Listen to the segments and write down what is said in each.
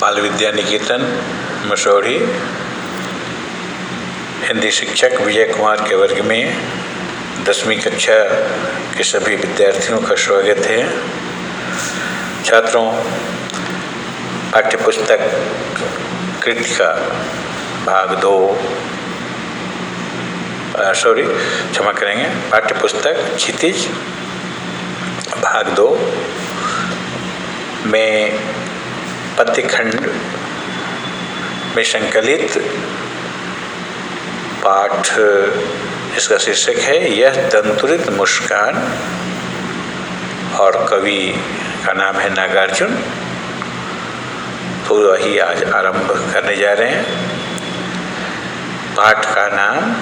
बाल विद्या निकेतन मसौढ़ी हिंदी शिक्षक विजय कुमार के वर्ग में 10वीं कक्षा के सभी विद्यार्थियों का स्वागत है। छात्रों, पाठ्यपुस्तक कृतिका भाग 2 क्षमा करेंगे, पाठ्यपुस्तक क्षितिज भाग 2 में पद्यखंड में संकलित पाठ, इसका शीर्षक है यह दंतुरित मुस्कान और कवि का नाम है नागार्जुन। तो वही आज आरंभ करने जा रहे हैं। पाठ का नाम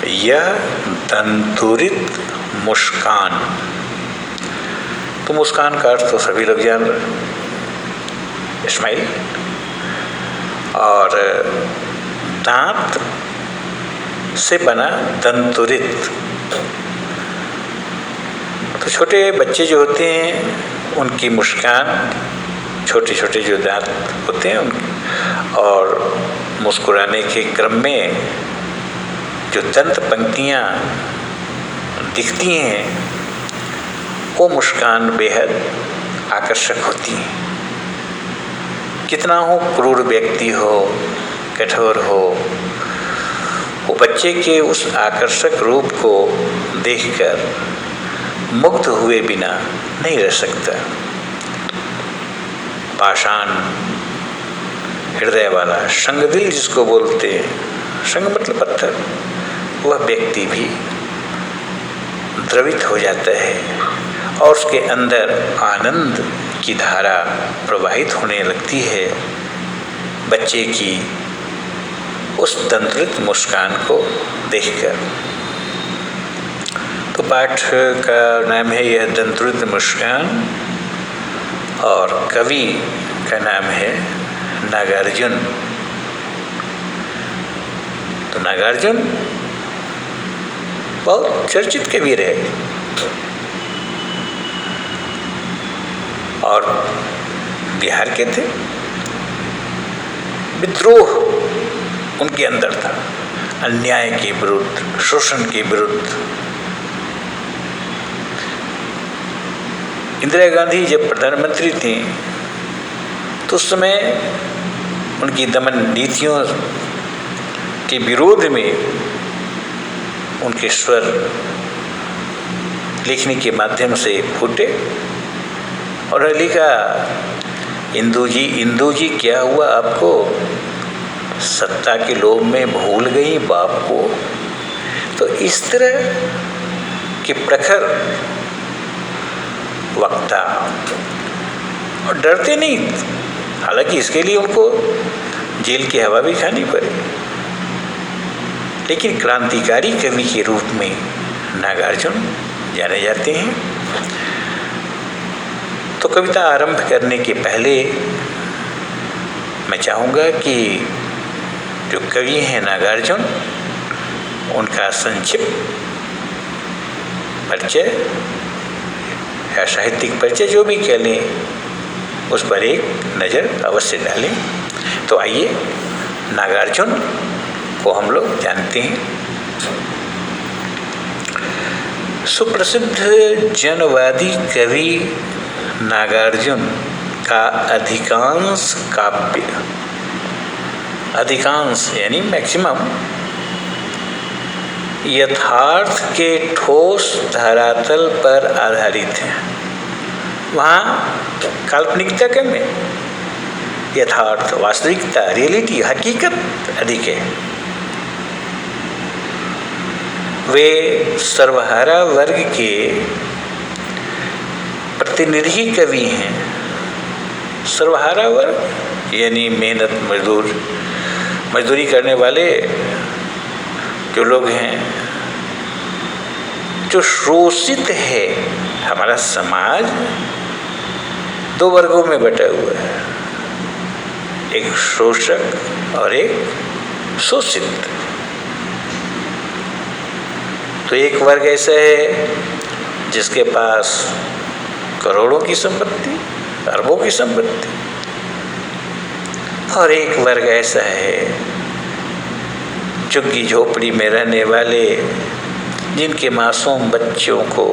यह दंतुरित मुस्कान। तो मुस्कान का अर्थ तो सभी लोग जान रहे हैं, स्माइल। और दांत से बना दंतुरित। तो छोटे बच्चे जो होते हैं उनकी मुस्कान, छोटे छोटे जो दांत होते हैं उनके, और मुस्कुराने के क्रम में जो दंत पंक्तियाँ दिखती हैं वो मुस्कान बेहद आकर्षक होती है। कितना हो क्रूर व्यक्ति हो, कठोर हो, वो बच्चे के उस आकर्षक रूप को देखकर मुग्ध हुए बिना नहीं रह सकता। पाषाण हृदय वाला, संगदिल जिसको बोलते हैं, संग मतलब पत्थर, वह व्यक्ति भी द्रवित हो जाता है और उसके अंदर आनंद की धारा प्रवाहित होने लगती है बच्चे की उस दंतुरित मुस्कान को देखकर। तो पाठ का नाम है यह दंतुरित मुस्कान और कवि का नाम है नागार्जुन। तो नागार्जुन बहुत चर्चित कवि रहे और बिहार के थे। विद्रोह उनके अंदर था, अन्याय के विरुद्ध, शोषण के विरुद्ध। इंदिरा गांधी जब प्रधानमंत्री थी तो उस समय उनकी दमन नीतियों के विरोध में उनके स्वर लिखने के माध्यम से फूटे और लिखा, इंदू जी क्या हुआ आपको, सत्ता के लोभ में भूल गई बाप को। तो इस तरह के प्रखर वक्ता और डरते नहीं, हालांकि इसके लिए उनको जेल की हवा भी खानी पड़ी, लेकिन क्रांतिकारी कवि के रूप में नागार्जुन जाने जाते हैं। तो कविता आरंभ करने के पहले मैं चाहूँगा कि जो कवि हैं नागार्जुन, उनका संक्षिप्त परिचय या साहित्यिक परिचय जो भी कह लें, उस पर एक नज़र अवश्य डालें। तो आइए नागार्जुन को हम लोग जानते हैं। सुप्रसिद्ध जनवादी कवि नागार्जुन का अधिकांश काव्य, अधिकांश यानी मैक्सिमम, यथार्थ के ठोस धरातल पर आधारित है। वहाँ काल्पनिकता कम है, यथार्थ, वास्तविकता, रियलिटी, हकीकत अधिक है। वे सर्वहारा वर्ग के प्रतिनिधि कवि हैं। सर्वहारा वर्ग यानी मेहनत मजदूर, मजदूरी करने वाले जो लोग हैं, जो शोषित है। हमारा समाज 2 वर्गों में बटा हुआ है, एक शोषक और एक शोषित। तो एक वर्ग ऐसा है जिसके पास करोड़ों की संपत्ति, अरबों की संपत्ति, और एक वर्ग ऐसा है झुग्गी झोपड़ी में रहने वाले, जिनके मासूम बच्चों को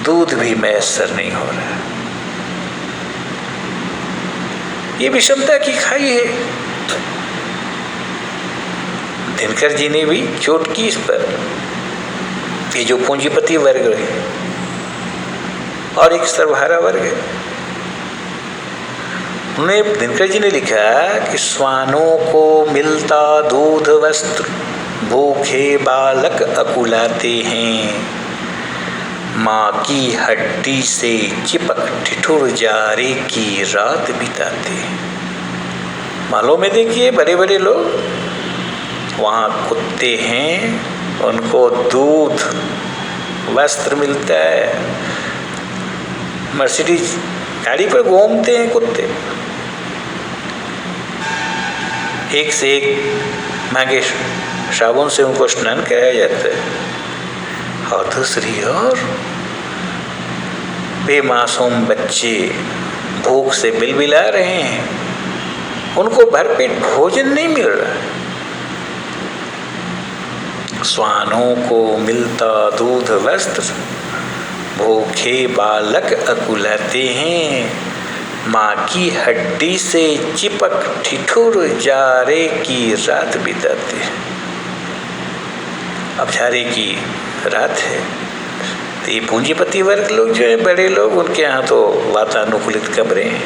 दूध भी मैसर नहीं हो रहा। ये विषमता की खाई है। दिनकर जी ने भी चोट की इस पर। ये जो पूंजीपति वर्ग है और एक सर्वहारा वर्ग है, उन्हें दिनकर जी ने लिखा कि श्वानों को मिलता दूध वस्त्र, भूखे बालक अकुलाते हैं, माँ की हड्डी से चिपक ठिठुर जारे की रात बिताते हैं। मालों में देखिए बड़े बड़े लोग, वहाँ कुत्ते हैं, उनको दूध वस्त्र मिलता है, मर्सिडीज गाड़ी पर घूमते हैं कुत्ते, एक से एक महंगे साबुन से उनको स्नान कराया जाता है। और दूसरी ओर बेमासूम बच्चे भूख से बिलबिला रहे हैं, उनको भरपेट भोजन नहीं मिल रहा। श्वानों को मिलता दूध वस्त्र, भूखे बालक अकुलाते हैं, माँ की हड्डी से चिपक ठिठुर जारे की रात बिताते हैं। अब जारे की रात है तो ये पूंजीपति वर्ग लोग जो है, बड़े लोग, उनके यहाँ तो वातानुकूलित कमरे हैं,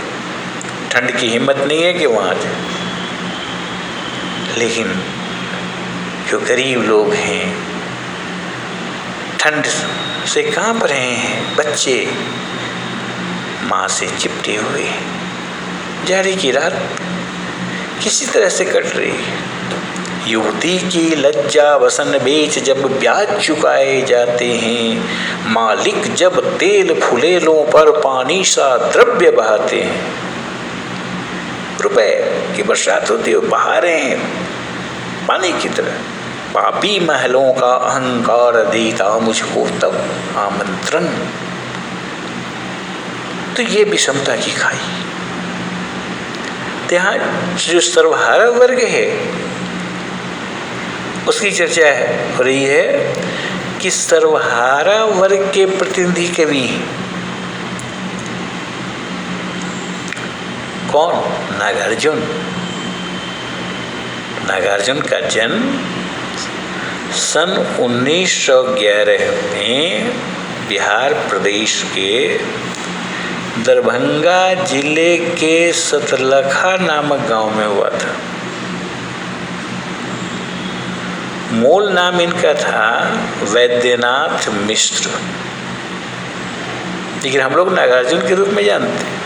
ठंड की हिम्मत नहीं है कि वहाँ जाए। लेकिन जो गरीब लोग हैं, ठंड से कांप रहे हैं, बच्चे माँ से चिपटे हुए, जाड़े की रात किसी तरह से कट रही है। युवती की लज्जा वसन बेच जब ब्याज चुकाए जाते हैं, मालिक जब तेल फुलेलों पर पानी सा द्रव्य बहाते हैं। रुपए की बरसात होती है, बहा रहे हैं पानी की तरह। पापी महलों का अहंकार देता मुझको तब आमंत्रण। तो ये विषमता की खाई। तो यहाँ जो सर्वहारा वर्ग है उसकी चर्चा हो रही है कि सर्वहारा वर्ग के प्रतिनिधि कवि कौन? नागार्जुन। नागार्जुन का जन्म सन 1911 में बिहार प्रदेश के दरभंगा जिले के सतलखा नामक गांव में हुआ था। मूल नाम इनका था वैद्यनाथ मिश्र, लेकिन हम लोग नागार्जुन के रूप में जानते हैं।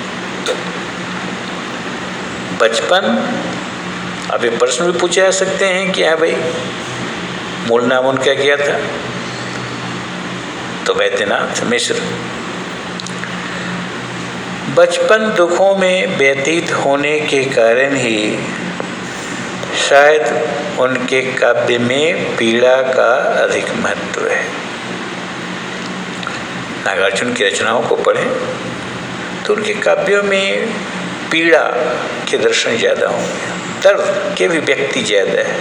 बचपन, अब ये प्रश्न भी पूछे जा सकते हैं कि हाँ भाई मूल नाम उनका क्या था, तो वैद्यनाथ मिश्र। बचपन दुखों में व्यतीत होने के कारण ही शायद उनके काव्य में पीड़ा का अधिक महत्व है। नागार्जुन की रचनाओं को पढ़ें तो उनके काव्यों में पीड़ा के दर्शन ज़्यादा होंगे, दर्द के भी व्यक्ति ज़्यादा है।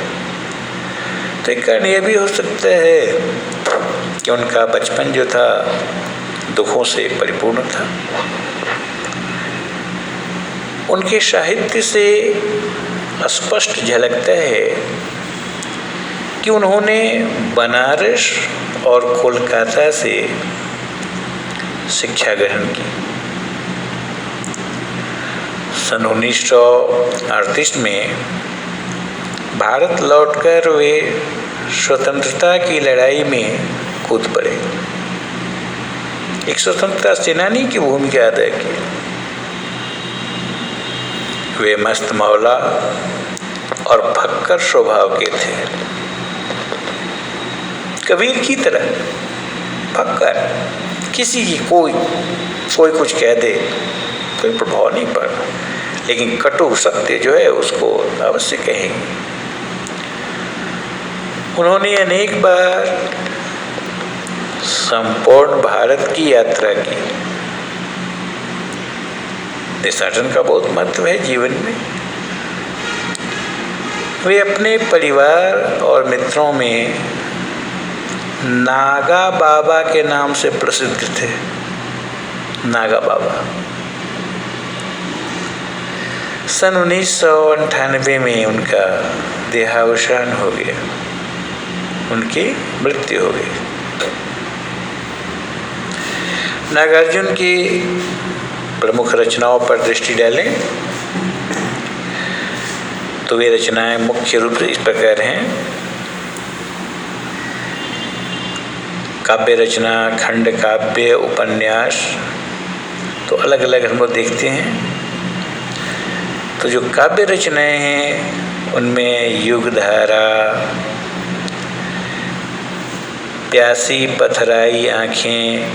तो एक कारण यह भी हो सकता है कि उनका बचपन जो था दुखों से परिपूर्ण था। उनके साहित्य से स्पष्ट झलकता है कि उन्होंने बनारस और कोलकाता से शिक्षा ग्रहण की। सन 1938 में भारत लौटकर वे स्वतंत्रता की लड़ाई में कूद पड़े, एक स्वतंत्रता सेनानी की भूमिका अदा की। वे मस्त मौला और फक्कर स्वभाव के थे, कबीर की तरह फक्कर। किसी की कोई कुछ कह दे कोई प्रभाव नहीं पड़ा, लेकिन कटु सत्य जो है उसको अवश्य कहेंगे। उन्होंने अनेक बार संपूर्ण भारत की यात्रा की। देशाटन का बहुत महत्व है जीवन में। वे अपने परिवार और मित्रों में नागा बाबा के नाम से प्रसिद्ध थे। नागा बाबा। सन 1998 में उनका देहावसान हो गया, उनकी मृत्यु हो गई। नागार्जुन की प्रमुख रचनाओं पर दृष्टि डालें तो वे रचनाएं मुख्य रूप से इस प्रकार हैं। काव्य रचना, खंड काव्य, उपन्यास, तो अलग अलग हम लोग देखते हैं। तो जो काव्य रचनाएं हैं उनमें युगधारा, प्यासी पथराई आँखें,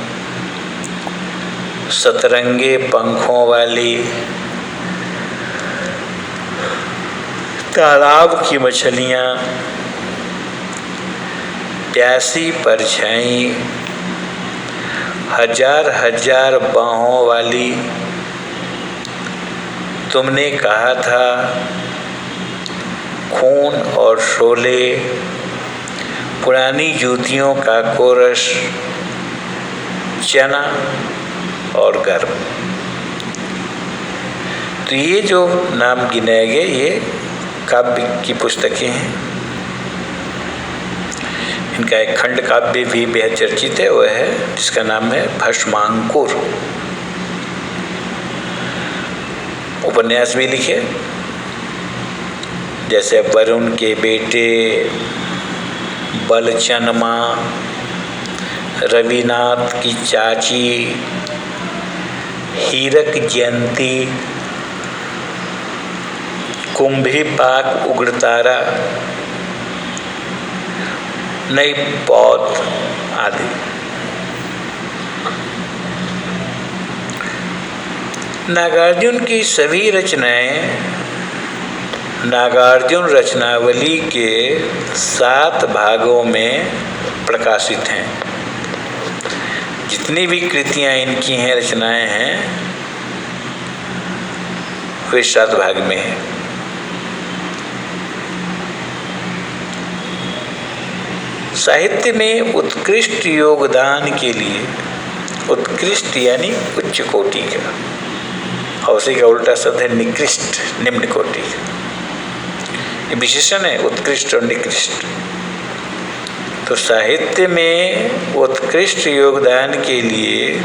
सतरंगे पंखों वाली, तालाब की मछलियाँ, प्यासी परछाई, हजार हजार बाहों वाली, तुमने कहा था, खून और शोले, पुरानी जूतियों का कोरस, चना और गर्म। तो ये जो नाम गिनाए गए ये काव्य की पुस्तकें हैं। इनका एक खंड काव्य भी बेहद चर्चित है, वह है जिसका नाम है भस्मांकुर। उपन्यास भी लिखे, जैसे वरुण के बेटे, बलचनमा, रविनाथ की चाची, हीरक जयंती, कुंभी पाक उग्रतारा, नई पौध आदि। नागार्जुन की सभी रचनाएं नागार्जुन रचनावली के 7 भागों में प्रकाशित हैं। जितनी भी कृतियां इनकी हैं, रचनाएं हैं, वे 7 भाग में हैं। साहित्य में उत्कृष्ट योगदान के लिए, उत्कृष्ट यानी उच्च कोटि का, और उसी का उल्टा शब्द है निकृष्ट, निम्न कोटि। ये विशेषण है, उत्कृष्ट और निकृष्ट। तो साहित्य में उत्कृष्ट योगदान के लिए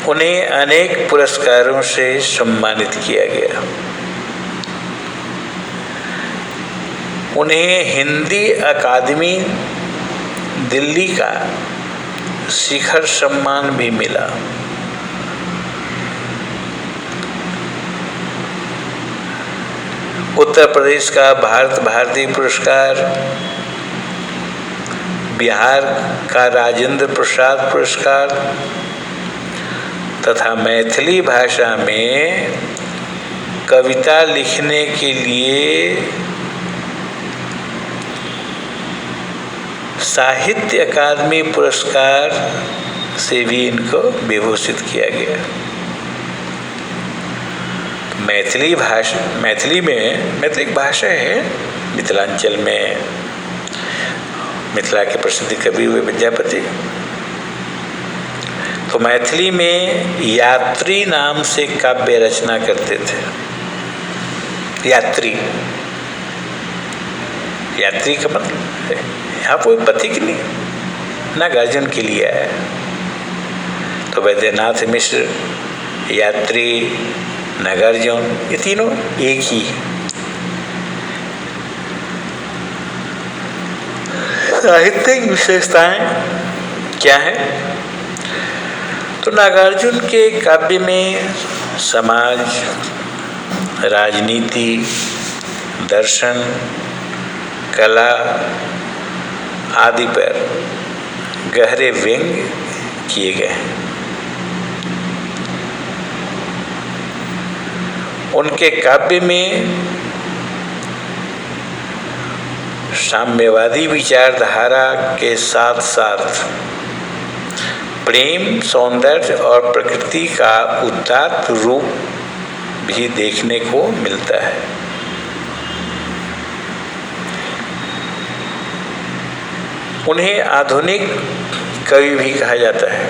उन्हें अनेक पुरस्कारों से सम्मानित किया गया। उन्हें हिंदी अकादमी दिल्ली का शिखर सम्मान भी मिला। उत्तर प्रदेश का भारत भारती पुरस्कार, बिहार का राजेंद्र प्रसाद पुरस्कार तथा मैथिली भाषा में कविता लिखने के लिए साहित्य अकादमी पुरस्कार से भी इनको विभूषित किया गया। मैथिली एक भाषा है। मिथिलांचल में मिथिला के प्रसिद्ध कवि हुए विद्यापति। तो मैथिली में यात्री नाम से काव्य रचना करते थे। यात्री का मतलब यहाँ कोई पथिक नहीं, नागार्जुन के लिए आया। तो वैद्यनाथ मिश्र, यात्री, नागार्जुन, ये तीनों एक ही है। साहित्यिक विशेषताएं क्या है? तो नागार्जुन के काव्य में समाज, राजनीति, दर्शन, कला आदि पर गहरे व्यंग्य किए गए हैं। उनके काव्य में साम्यवादी विचारधारा के साथ साथ प्रेम, सौंदर्य और प्रकृति का उदात्त रूप भी देखने को मिलता है। उन्हें आधुनिक कवि भी कहा जाता है।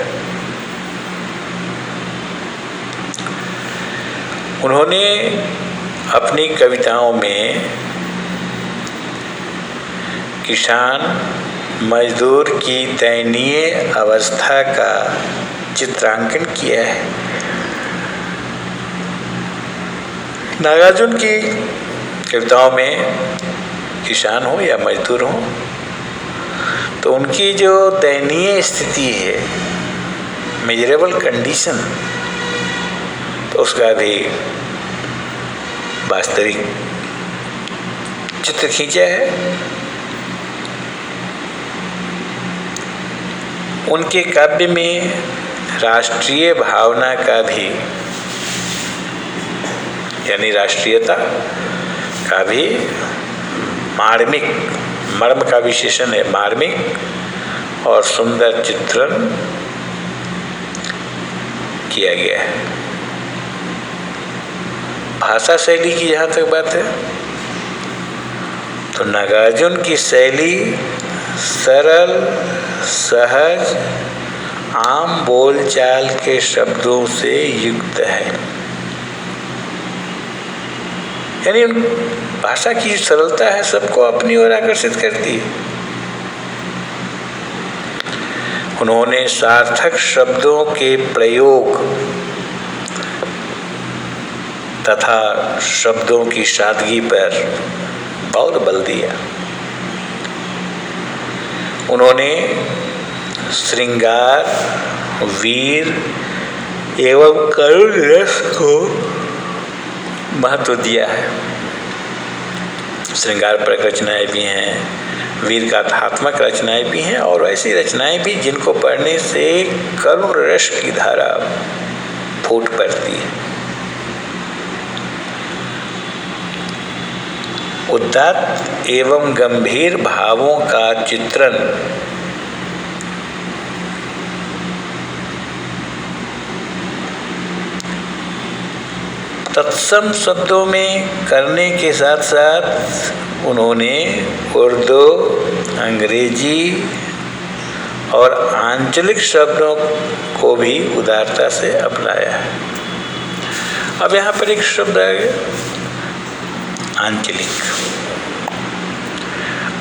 उन्होंने अपनी कविताओं में किसान मजदूर की दयनीय अवस्था का चित्रांकन किया है। नागार्जुन की कविताओं में किसान हो या मजदूर हो तो उनकी जो दयनीय स्थिति है, मिजरेबल कंडीशन, तो उसका भी वास्तविक चित्र खींचा है। उनके काव्य में राष्ट्रीय भावना का भी, यानी राष्ट्रीयता का भी मार्मिक, मर्म का विशेषण है मार्मिक, और सुंदर चित्रण किया गया है। भाषा शैली की जहाँ तक बात है तो नागार्जुन की शैली सरल, सहज, आम बोलचाल के शब्दों से युक्त है। यानी भाषा की सरलता है, सबको अपनी ओर आकर्षित करती है। उन्होंने सार्थक शब्दों के प्रयोग तथा शब्दों की सादगी पर बहुत बल दिया। उन्होंने श्रृंगार, वीर एवं करुण रस को महत्व दिया है। श्रृंगार पर रचनाएं भी हैं, वीर गाथात्मक रचनाएं भी हैं, और ऐसी रचनाएं भी जिनको पढ़ने से करुण रस की धारा फूट पड़ती है। उदात्त एवं गंभीर भावों का चित्रण तत्सम शब्दों में करने के साथ साथ उन्होंने उर्दू, अंग्रेजी और आंचलिक शब्दों को भी उदारता से अपनाया है। अब यहाँ पर एक शब्द आ गया, आंचलिक।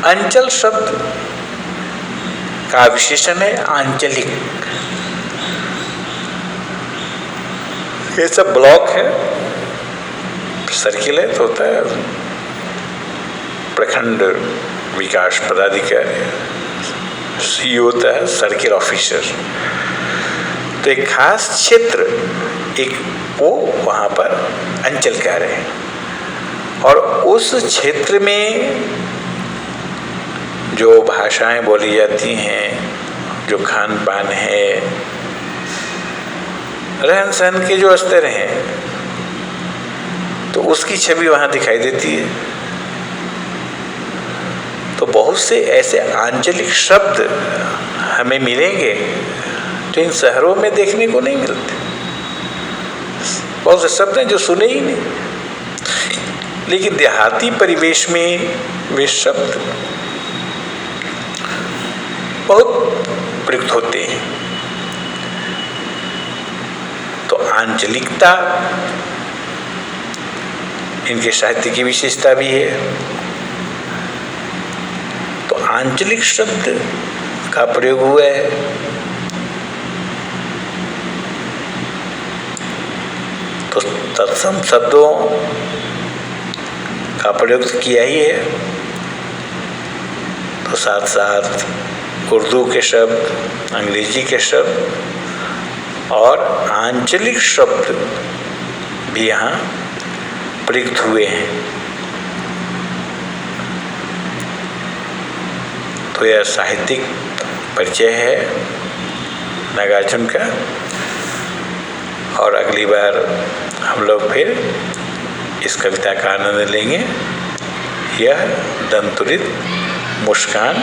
अंचल शब्द का विशेषण है आंचलिक। ये सब ब्लॉक है, सर्किल है तो होता है प्रखंड विकास पदाधिकारी, सीईओ होता है सर्किल ऑफिसर। तो एक खास क्षेत्र, एक वो वहाँ पर अंचल कह रहे हैं, और उस क्षेत्र में जो भाषाएं बोली जाती हैं, जो खान पान है, रहन सहन के जो स्तर हैं, तो उसकी छवि वहाँ दिखाई देती है। तो बहुत से ऐसे आंचलिक शब्द हमें मिलेंगे जो इन शहरों में देखने को नहीं मिलते। बहुत से शब्द हैं जो सुने ही नहीं, लेकिन देहाती परिवेश में वे शब्द बहुत प्रयुक्त होते हैं। तो आंचलिकता इनके साहित्य की विशेषता भी है। तो आंचलिक शब्द का प्रयोग हुआ है। तो तत्सम शब्दों का प्रयोग किया ही है। तो साथ साथ उर्दू के शब्द, अंग्रेजी के शब्द और आंचलिक शब्द भी यहाँ प्रयुक्त हुए हैं। तो यह साहित्यिक परिचय है नागार्जुन का। और अगली बार हम लोग फिर इस कविता का आनंद लेंगे। यह दंतुरित मुस्कान।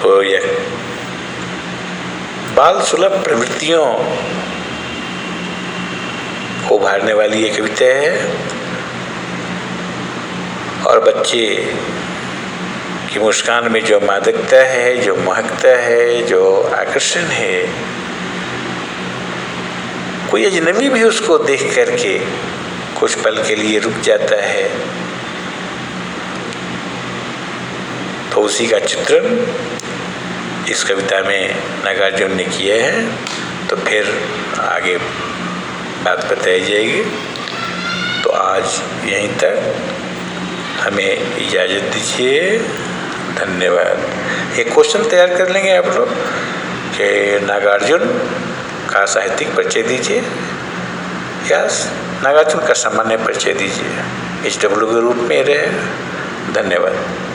तो यह बाल सुलभ प्रवृत्तियों को उभारने वाली ये कविता है। और बच्चे की मुस्कान में जो मादकता है, जो महकता है, जो आकर्षण है, कोई अजनबी भी उसको देख करके कुछ पल के लिए रुक जाता है। तो उसी का चित्रण इस कविता में नागार्जुन ने किया है। तो फिर आगे बात बताई जाएगी। तो आज यहीं तक, हमें इजाज़त दीजिए। धन्यवाद। एक क्वेश्चन तैयार कर लेंगे आप लोग कि नागार्जुन का साहित्यिक परिचय दीजिए या नागार्जुन का सामान्य परिचय दीजिए, HW के रूप में रहे। धन्यवाद।